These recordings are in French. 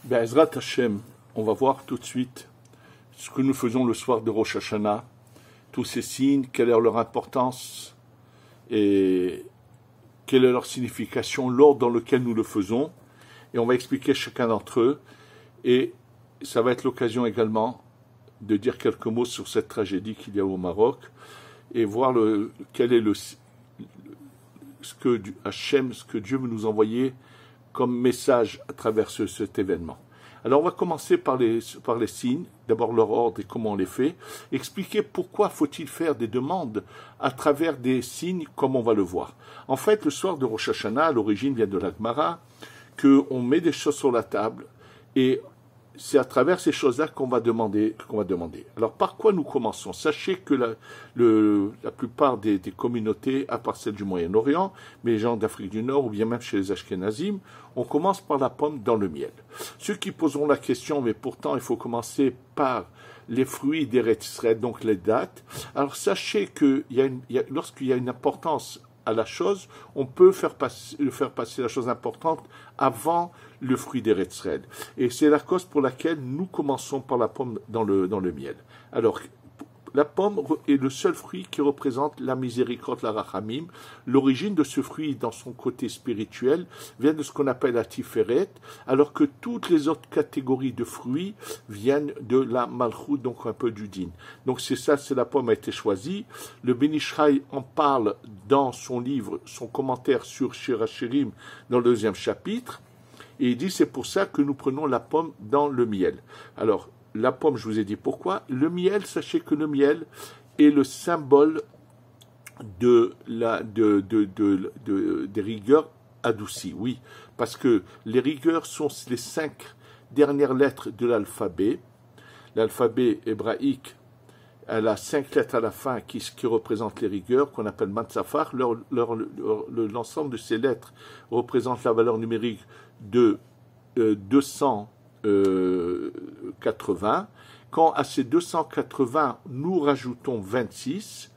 Be'ezrat Hashem, on va voir tout de suite ce que nous faisons le soir de Rosh Hashanah, tous ces signes, quelle est leur importance et quelle est leur signification, l'ordre dans lequel nous le faisons. Et on va expliquer chacun d'entre eux. Et ça va être l'occasion également de dire quelques mots sur cette tragédie qu'il y a au Maroc et voir quel est ce que Hachem, ce que Dieu veut nous envoyer comme message à travers cet événement. Alors on va commencer par les signes, d'abord leur ordre et comment on les fait, expliquer pourquoi faut-il faire des demandes à travers des signes comme on va le voir. En fait, le soir de Rosh Hashanah, à l'origine vient de la Gemara, qu'on met des choses sur la table et c'est à travers ces choses-là qu'on va demander. Alors, par quoi nous commençons? Sachez que la plupart des communautés, à part celles du Moyen-Orient, mais les gens d'Afrique du Nord, ou bien même chez les Ashkenazim, on commence par la pomme dans le miel. Ceux qui poseront la question, mais pourtant, il faut commencer par les fruits d'Eretz Israël, donc les dates. Alors, sachez que lorsqu'il y a une importance à la chose, on peut faire passer la chose importante avant le fruit d'Eretz Israël. Et c'est la cause pour laquelle nous commençons par la pomme dans le miel. Alors, la pomme est le seul fruit qui représente la miséricorde, la rachamim. L'origine de ce fruit, dans son côté spirituel, vient de ce qu'on appelle la tiferet, alors que toutes les autres catégories de fruits viennent de la malchut, donc un peu du din. Donc c'est la pomme a été choisie. Le Ben Ish Chai en parle dans son livre, son commentaire sur Shir HaShirim, dans le 2e chapitre, et il dit c'est pour ça que nous prenons la pomme dans le miel. Alors, la pomme, je vous ai dit pourquoi. Le miel, sachez que le miel est le symbole des rigueurs adoucies. Oui, parce que les rigueurs sont les 5 dernières lettres de l'alphabet. L'alphabet hébraïque, elle a 5 lettres à la fin qui représentent les rigueurs, qu'on appelle Matzafar. L'ensemble de ces lettres représente la valeur numérique de 280. Quand à ces 280, nous rajoutons 26,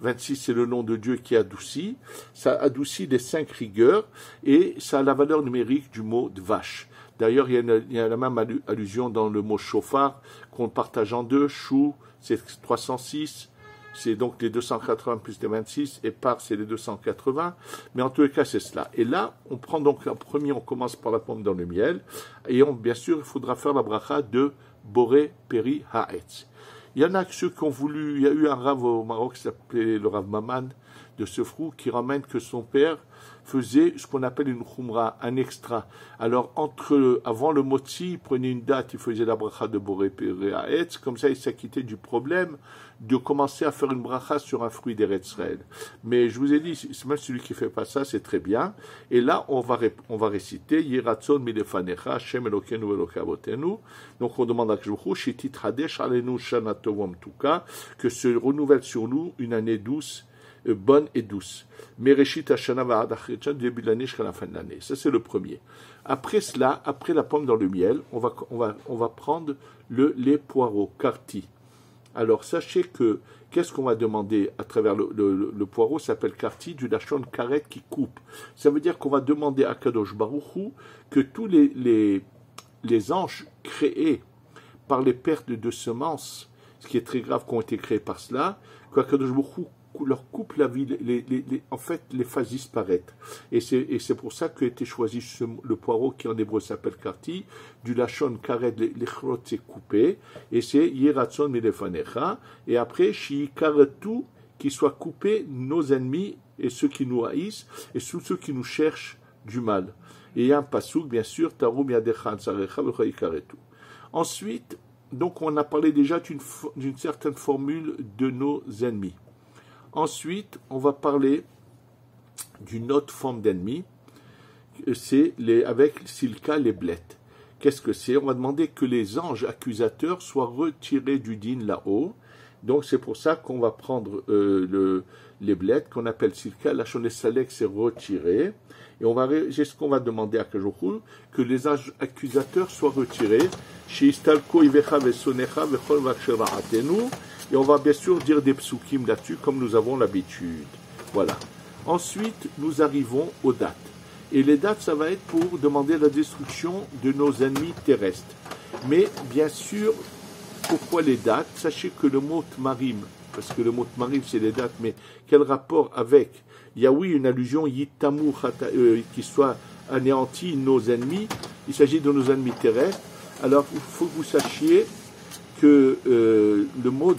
26 c'est le nom de Dieu qui adoucit, ça adoucit les 5 rigueurs et ça a la valeur numérique du mot de vache. D'ailleurs, il y a la même allusion dans le mot chauffard qu'on partage en deux, chou c'est 306, c'est donc les 280 plus les 26, et par c'est les 280, mais en tous les cas c'est cela. Et là, on prend donc en premier, on commence par la pomme dans le miel, et bien sûr, il faudra faire la bracha de Boré Peri Haetz. Il y en a ceux qui ont voulu, il y a eu un rav au Maroc qui s'appelait le rav Maman de Sefrou, qui ramène que son père faisait ce qu'on appelle une khumra, un extra. Alors, avant le motzi, il prenait une date, il faisait la bracha de Boré Peri Haetz, comme ça il s'acquittait du problème de commencer à faire une bracha sur un fruit d'Eretz Israël. Mais je vous ai dit, même celui qui ne fait pas ça, c'est très bien. Et là, on va réciter Yiratzon milefanecha, Hashem Elokeinu Elokei Avotenu. Donc on demande à Kjouchou, Shitit Hadesh Alenu Shana Tovom Tuka, que se renouvelle sur nous une année douce, bonne et douce. Mereshit Hashana Va'ad Achrechan, début de l'année jusqu'à la fin de l'année. Ça, c'est le premier. Après cela, après la pomme dans le miel, on va prendre les poireaux, karti. Alors, sachez que, qu'est-ce qu'on va demander à travers le poireau, ça s'appelle karti, du lachon karet qui coupe. Ça veut dire qu'on va demander à Kadosh Baruch Hu que tous les anges créés par les pertes de semences, ce qui est très grave, qui ont été créés par cela, que Kadosh Baruch Hu leur coupe la vie, en fait, les fasse disparaître. Et c'est pour ça qu'a été choisi le poireau qui en hébreu s'appelle karti, du lachon kared, les chrot c'est coupé, et c'est yiratzon milefanecha, et après, shi karetu, qui soit coupé nos ennemis et ceux qui nous haïssent, et tous ceux qui nous cherchent du mal. Et il y a un pasouk, bien sûr, tarum yadechan sarecha v'chai karetu. Ensuite, donc on a parlé déjà d'une certaine formule de nos ennemis. Ensuite, on va parler d'une autre forme d'ennemi, c'est avec Silka, les blettes. Qu'est-ce que c'est? On va demander que les anges accusateurs soient retirés du din là-haut. Donc c'est pour ça qu'on va prendre les blettes, qu'on appelle Silka, la Shoné Salek, c'est retiré. Et c'est ce qu'on va demander à Kajochou, que les anges accusateurs soient retirés. Chez Istalko, Ivecha, Vesonecha, Vechol, Vacheraatenu. Et on va bien sûr dire des psukim là-dessus, comme nous avons l'habitude. Voilà. Ensuite, nous arrivons aux dates. Et les dates, ça va être pour demander la destruction de nos ennemis terrestres. Mais bien sûr, pourquoi les dates? Sachez que le mot Tmarim, parce que le mot Tmarim c'est les dates, mais quel rapport avec? Il y a oui une allusion Yitamu qui soit anéanti nos ennemis. Il s'agit de nos ennemis terrestres. Alors il faut que vous sachiez que le mot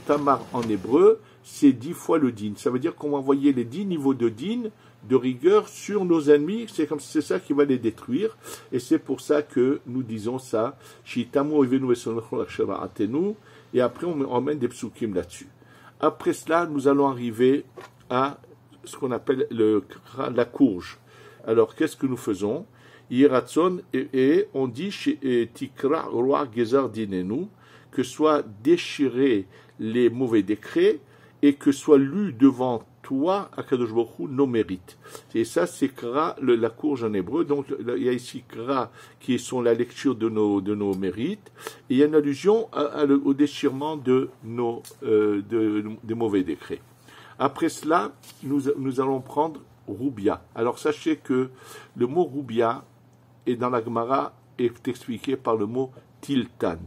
Tamar en hébreu, c'est 10 fois le din. Ça veut dire qu'on va envoyer les 10 niveaux de din, de rigueur, sur nos ennemis. C'est ça qui va les détruire. Et c'est pour ça que nous disons ça. Et après, on emmène des psukim là-dessus. Après cela, nous allons arriver à ce qu'on appelle la courge. Alors, qu'est-ce que nous faisons? Yiratson, et on dit chez Tikra, roi Gezar Dinenu, que soit déchirés les mauvais décrets et que soit lu devant toi, Akadosh Baruch Hu, nos mérites. Et ça, c'est Kra, la courge en hébreu. Donc, il y a ici Kra, qui sont la lecture de nos mérites. Et il y a une allusion au déchirement des mauvais décrets. Après cela, nous allons prendre Roubia. Alors, sachez que le mot Roubia est dans la Gemara est expliqué par le mot Tiltan.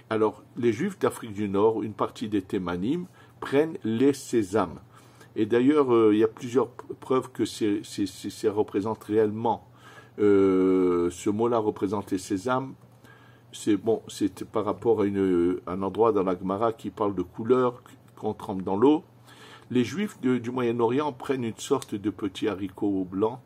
Alors, les Juifs d'Afrique du Nord, une partie des Thémanim, prennent les sésames. Et d'ailleurs, il y a plusieurs preuves que ça représente réellement. Ce mot-là représente les sésames. C'est par rapport à un endroit dans la Gemara qui parle de couleur qu'on trempe dans l'eau. Les Juifs du Moyen-Orient prennent une sorte de petit haricot blanc.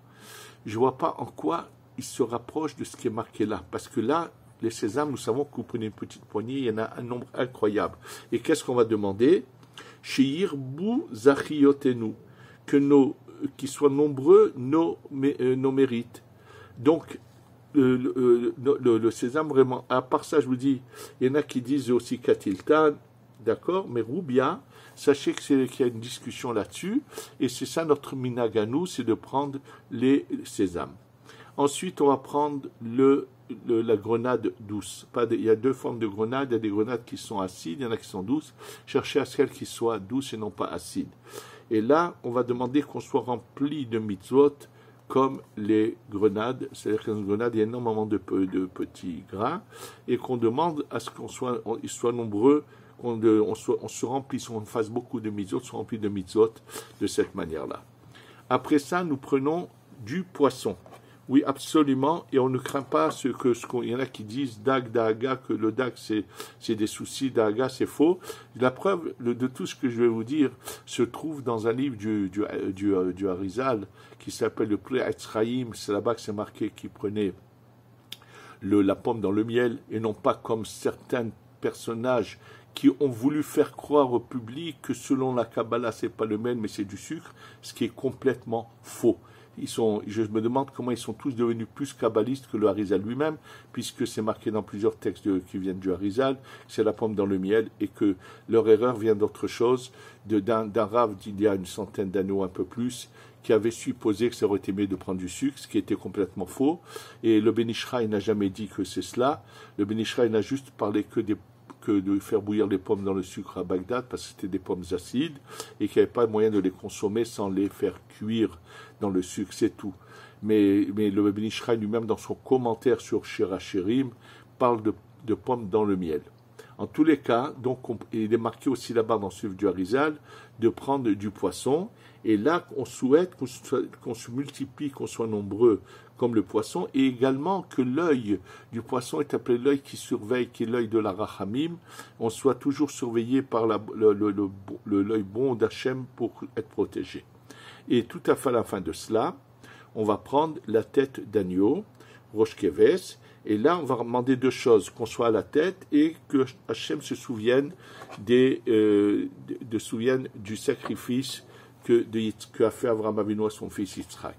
Je ne vois pas en quoi ils se rapprochent de ce qui est marqué là. Parce que là, les sésames, nous savons que vous prenez une petite poignée, il y en a un nombre incroyable. Et qu'est-ce qu'on va demander? Sheyirbu zachiyotenu, qu'ils soient nombreux nos mérites. Donc, le sésame, vraiment, à part ça, je vous dis, il y en a qui disent aussi Katiltan, d'accord, mais Roubia, sachez qu'il y a une discussion là-dessus, et c'est ça notre minhag à nous, c'est de prendre les sésames. Ensuite, on va prendre la grenade douce. Il y a deux formes de grenades. Il y a des grenades qui sont acides, il y en a qui sont douces. Cherchez à celles qui soient douces et non pas acides. Et là, on va demander qu'on soit rempli de mitzvot comme les grenades. C'est-à-dire qu'une grenade, il y a énormément de petits grains et qu'on demande à ce qu'ils soient nombreux, on se remplisse, on fasse beaucoup de mitzvot, soit rempli de mitzvot de cette manière-là. Après ça, nous prenons du poisson. Oui, absolument, et on ne craint pas il y en a qui disent Dag, Daga, que le Dag c'est des soucis, Daga c'est faux. La preuve de tout ce que je vais vous dire se trouve dans un livre du Harizal qui s'appelle le Pré Etzraïm. C'est là-bas que c'est marqué qu'il prenait la pomme dans le miel et non pas comme certains personnages qui ont voulu faire croire au public que selon la Kabbalah c'est pas le miel mais c'est du sucre, ce qui est complètement faux. Je me demande comment ils sont tous devenus plus kabbalistes que le Harizal lui-même, puisque c'est marqué dans plusieurs textes qui viennent du Harizal, c'est la pomme dans le miel, et que leur erreur vient d'autre chose, d'un Rav d'il y a une centaine d'années ou un peu plus, qui avait supposé que ça aurait été mieux de prendre du sucre, ce qui était complètement faux, et le Ben Ish Chai n'a jamais dit que c'est cela. Le Ben Ish Chai n'a juste parlé que de faire bouillir les pommes dans le sucre à Bagdad, parce que c'était des pommes acides, et qu'il n'y avait pas moyen de les consommer sans les faire cuire dans le sucre, c'est tout. Mais le Ben Ish Chai lui-même, dans son commentaire sur Shir HaShirim, parle de pommes dans le miel. En tous les cas, donc, il est marqué aussi là-bas dans ce livre du Harizal, de prendre du poisson, et là, on souhaite qu'on se multiplie, qu'on soit nombreux comme le poisson, et également que l'œil du poisson est appelé l'œil qui surveille, qui est l'œil de la Rachamim, on soit toujours surveillé par l'œil bon d'Hachem pour être protégé. Et tout à fait à la fin de cela, on va prendre la tête d'agneau, Rosh Keves, et là on va demander deux choses, qu'on soit à la tête et que Hachem se souvienne du sacrifice que a fait Avraham Avinu à son fils Yitzhak.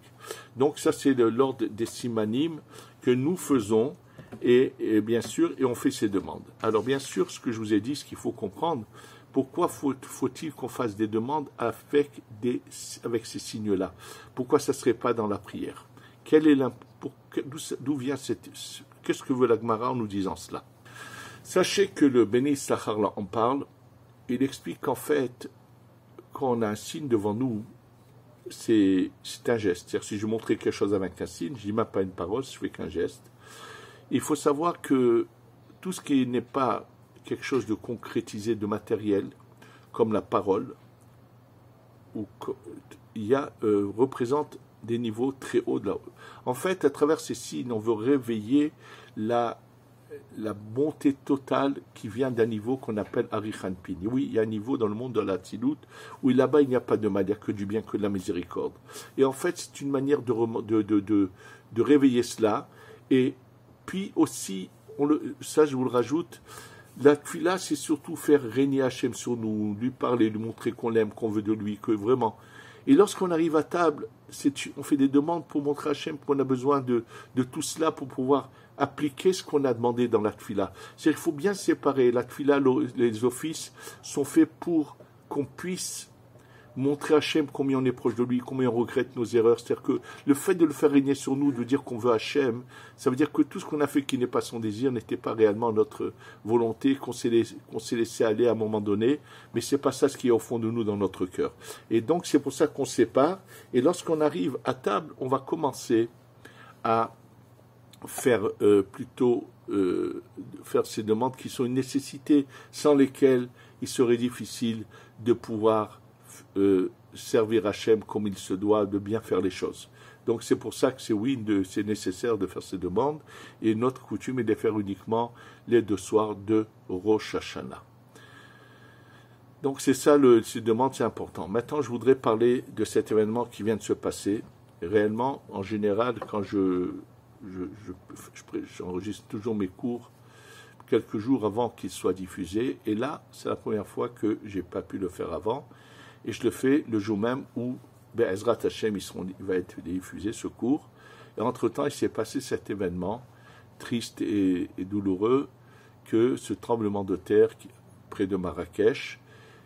Donc ça c'est l'ordre des simanim que nous faisons et bien sûr, et on fait ces demandes. Alors bien sûr, ce que je vous ai dit, ce qu'il faut comprendre, pourquoi faut-il qu'on fasse des demandes avec ces signes-là? Pourquoi ça ne serait pas dans la prière? D'où vient qu'est-ce que veut la Gemara en nous disant cela? Sachez que le Béni Sachar là en parle, il explique qu'en fait, quand on a un signe devant nous, c'est un geste. C'est-à-dire, si je montrais quelque chose avec un signe, je dis même pas une parole, je fais qu'un geste. Il faut savoir que tout ce qui n'est pas quelque chose de concrétisé, de matériel, comme la parole, représente des niveaux très hauts. En fait, à travers ces signes, on veut réveiller la bonté totale qui vient d'un niveau qu'on appelle Arichanpin. Oui, il y a un niveau dans le monde de la Tzilut où là-bas il n'y a pas de mal, il n'y a que du bien, que de la miséricorde. Et en fait, c'est une manière de réveiller cela. Et puis aussi, ça je vous le rajoute, la tfila, c'est surtout faire régner Hachem sur nous, lui parler, lui montrer qu'on l'aime, qu'on veut de lui, que vraiment. Et lorsqu'on arrive à table, on fait des demandes pour montrer à Hachem qu'on a besoin de tout cela pour pouvoir appliquer ce qu'on a demandé dans la tfila. C'est-à-dire qu'il faut bien séparer. La tfila, les offices sont faits pour qu'on puisse montrer à Hachem combien on est proche de lui, combien on regrette nos erreurs. C'est-à-dire que le fait de le faire régner sur nous, de dire qu'on veut Hachem, ça veut dire que tout ce qu'on a fait qui n'est pas son désir n'était pas réellement notre volonté, qu'on s'est laissé aller à un moment donné, mais c'est pas ça ce qui est au fond de nous dans notre cœur. Et donc c'est pour ça qu'on se sépare, et lorsqu'on arrive à table, on va commencer à faire faire ces demandes qui sont une nécessité, sans lesquelles il serait difficile de pouvoir servir Hachem comme il se doit, de bien faire les choses. Donc c'est pour ça que c'est nécessaire de faire ces demandes, et notre coutume est de faire uniquement les 2 soirs de Rosh Hashanah. Donc c'est ça, ces demandes, c'est important. Maintenant, je voudrais parler de cet événement qui vient de se passer. Réellement, en général, quand j'enregistre toujours mes cours quelques jours avant qu'ils soient diffusés, et là, c'est la première fois que je n'ai pas pu le faire avant, et je le fais le jour même où Be'ezrat Hashem il va être diffusé, ce cours. Et entre-temps, il s'est passé cet événement triste et douloureux, que ce tremblement de terre près de Marrakech,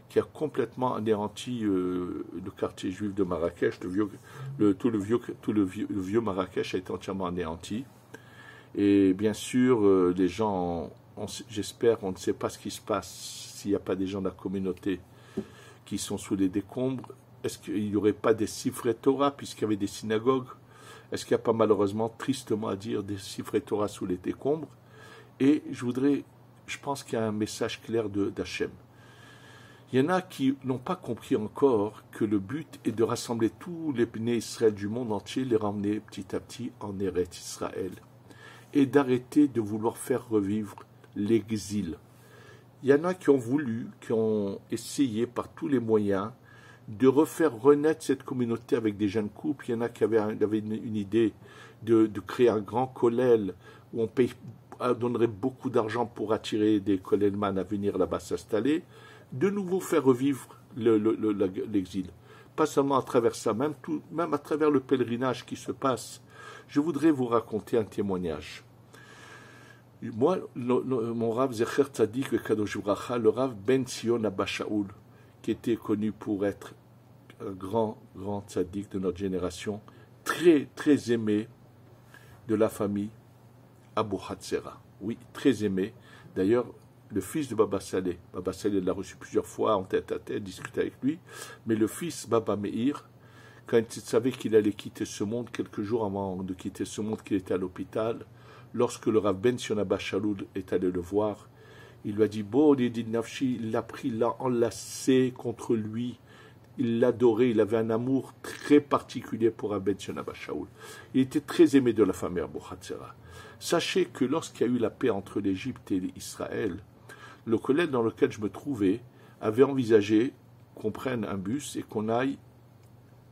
qui a complètement anéanti le quartier juif de Marrakech. Tout le vieux Marrakech a été entièrement anéanti. Et bien sûr, les gens, j'espère, on ne sait pas ce qui se passe s'il n'y a pas des gens de la communauté qui sont sous les décombres. Est-ce qu'il n'y aurait pas des sifrei Torah puisqu'il y avait des synagogues? Est-ce qu'il n'y a pas malheureusement, tristement à dire, des sifrei Torah sous les décombres? Et je pense qu'il y a un message clair d'Hachem. Il y en a qui n'ont pas compris encore que le but est de rassembler tous les Bnei Israël du monde entier, les ramener petit à petit en Eretz Israël, et d'arrêter de vouloir faire revivre l'exil. Il y en a qui ont essayé par tous les moyens de refaire renaître cette communauté avec des jeunes couples. Il y en a qui avaient une idée de créer un grand kollel où on donnerait beaucoup d'argent pour attirer des kollelman à venir là-bas s'installer, de nouveau faire revivre l'exil. Pas seulement à travers ça, même à travers le pèlerinage qui se passe. Je voudrais vous raconter un témoignage. Moi, mon Rav Zecher Tzadik Kadosh Bracha, le Rav Ben Sion Abba Shaul, qui était connu pour être un grand tzaddik de notre génération, très, très aimé de la famille Abou Hatzera. Oui, très aimé. D'ailleurs, le fils de Baba Saleh l'a reçu plusieurs fois en tête à tête, discuté avec lui, mais le fils Baba Meir, quand il savait qu'il allait quitter ce monde, quelques jours avant de quitter ce monde, qu'il était à l'hôpital, lorsque le Rav Ben Sion Abba Shaul est allé le voir, il lui a dit, il l'a pris, il l'a enlacé contre lui, il l'adorait, il avait un amour très particulier pour Rav Ben Sion Abba Shaul. Il était très aimé de la famille Abou Hatzera. Sachez que lorsqu'il y a eu la paix entre l'Égypte et Israël, le collège dans lequel je me trouvais avait envisagé qu'on prenne un bus et qu'on aille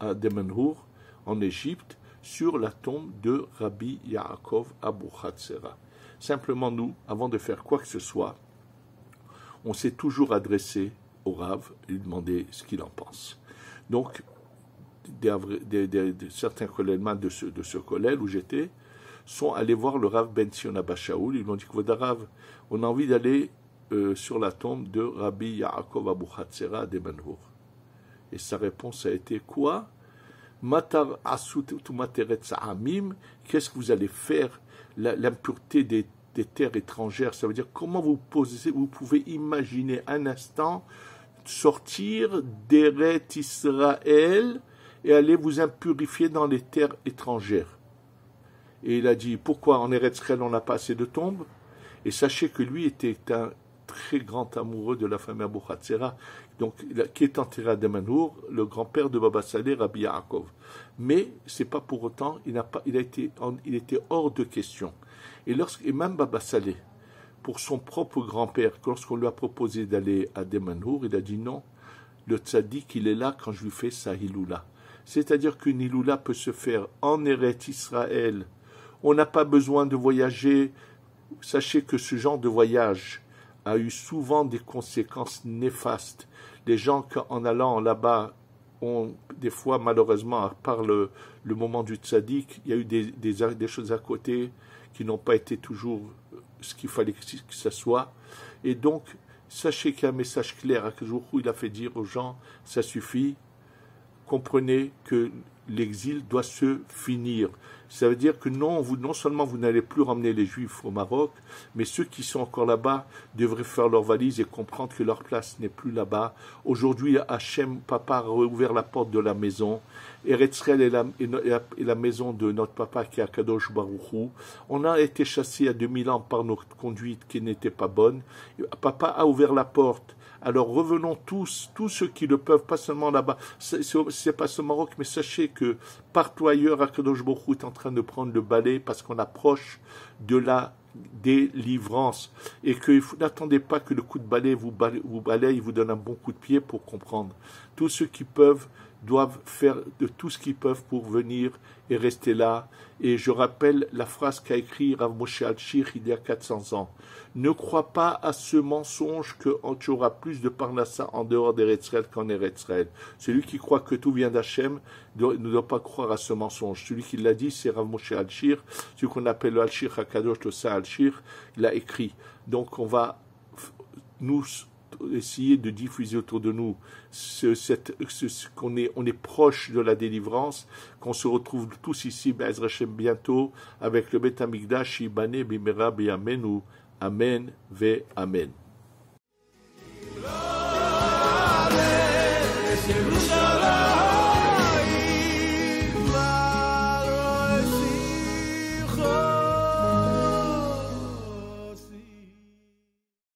à Demenhour, en Égypte, sur la tombe de Rabbi Yaakov Abou Hatzera. Simplement, nous, avant de faire quoi que ce soit, on s'est toujours adressé au Rav et lui demandé ce qu'il en pense. Donc, certains collègues de ce collège où j'étais sont allés voir le Rav Ben Sion Abba Shaul. Ils lui ont dit, Rav, on a envie d'aller sur la tombe de Rabbi Yaakov Abou Hatzera à Demenhour. Et sa réponse a été, quoi? Matar asut tumateret sa'amim, qu'est-ce que vous allez faire? L'impureté des terres étrangères, ça veut dire comment vous pouvez imaginer un instant sortir d'Eretz Israël et allez vous impurifier dans les terres étrangères. Et il a dit, pourquoi en Eretz Israël on n'a pas assez de tombes? Et sachez que lui était un très grand amoureux de la famille Abuchatzera, donc qui est enterré à Demanour, le grand-père de Baba Saleh, Rabbi Yaakov. Mais c'est pas pour autant, il était hors de question. Et même Baba Saleh, pour son propre grand-père, lorsqu'on lui a proposé d'aller à Demanour, il a dit non, le tzaddik, il est là quand je lui fais sa hiloula. C'est-à-dire qu'une hiloula peut se faire en Eretz Israël. On n'a pas besoin de voyager. Sachez que ce genre de voyage a eu souvent des conséquences néfastes. Les gens, en allant là-bas, ont des fois, malheureusement, à part le moment du tzaddik, il y a eu des choses à côté qui n'ont pas été toujours ce qu'il fallait que ça soit. Et donc, sachez qu'il y a un message clair à ce jour où il a fait dire aux gens, ça suffit, comprenez que l'exil doit se finir. Ça veut dire que non seulement vous n'allez plus ramener les Juifs au Maroc, mais ceux qui sont encore là-bas devraient faire leurs valises et comprendre que leur place n'est plus là-bas. Aujourd'hui, Hachem, Papa, a rouvert la porte de la maison. Eretz Israël est la maison de notre Papa qui est à Kadosh Baruch Hu. On a été chassés à 2000 ans par notre conduite qui n'était pas bonne. Papa a ouvert la porte. Alors revenons tous ceux qui le peuvent, pas seulement là-bas, c'est pas ce Maroc, mais sachez que partout ailleurs, Akadosh Baruch Hu est en train de prendre le balai parce qu'on approche de la délivrance et que n'attendez pas que le coup de balai vous balaye, vous donne un bon coup de pied pour comprendre. Tous ceux qui peuvent doivent faire de tout ce qu'ils peuvent pour venir et rester là. Et je rappelle la phrase qu'a écrit Rav Moshe Alshir il y a 400 ans. Ne crois pas à ce mensonge que tu auras plus de parnassa en dehors d'Eretz Israël qu'en Eretz Israël. Celui qui croit que tout vient d'Hachem ne doit pas croire à ce mensonge. Celui qui l'a dit, c'est Rav Moshe Alshir, celui qu'on appelle le Alshir HaKadosh, le Sa Alshir, il a écrit. Donc on va nous essayer de diffuser autour de nous qu'on est proche de la délivrance, qu'on se retrouve tous ici, Be'ez Hashem, bientôt, avec le Beth Amikdash, Ibane, Bimera, Bi'amenu, Amen, Ve Amen.